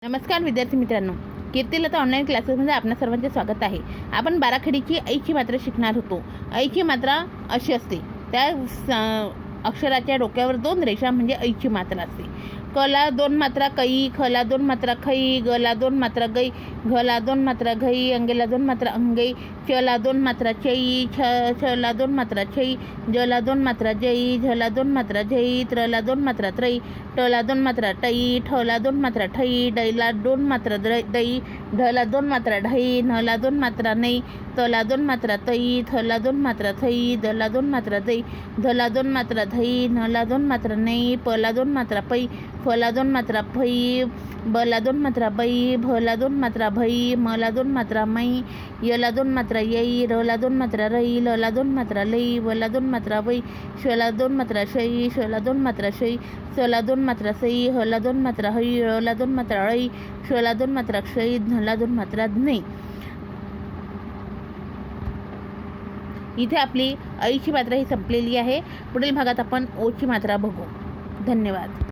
नमस्कार विद्यार्थी मित्रांनो, कीर्तिलता ऑनलाईन क्लासेसमध्ये आपणा सर्वांचे स्वागत आहे. आपण बाराखडीची ऐची मात्रा शिकणार होतो. ऐची मात्रा अशी असते, त्या अक्षराच्या डोक्यावर 2 रेषा म्हणजे ऐची मात्रा असते. कला 2 मात्रा कै, खला 2 मात्रा खै, गला 2 मात्रा गै, घला 2 मात्रा घै, अंगेला 2 मात्रा अंगै, चला 2 मात्रा चै, छला 2 मात्रा छै, जला 2 मात्रा जै, झला 2 मात्रा झै, त्रला 2 मात्रा त्रै, टला 2 मात्रा टै, ठला 2 मात्रा ठै, डैला 2 मात्रा दै, ढला 2 मात्रा ढै, नला 2 मात्रा नै, तला 2 मात्रा तै, थला 2 मात्रा थै, दला 2 मात्रा दै, धला 2 मात्रा धै, नला 2 मात्रा नै, पला 2 मात्रा पै, फला 2 मात्रा फै, बला 2 मात्रा बै, भला 2 मात्रा भै, मला 2 मात्रा मै, यला 2 मात्रा यै, रला 2 मात्रा रै, लला 2 मात्रा लै, वला 2 मात्रा वै, शला 2 मात्रा शै, शला 2 मात्रा शै, सला 2 मात्रा सै, हला 2 मात्रा है, रला 2 मात्रा ळै, शला 2 मात्रा क्षै, धला 2 मात्रा नै. इथे आपली ऐची मात्रा ही संपलेली आहे. पुढील भागात आपण ओची मात्रा बघू. धन्यवाद.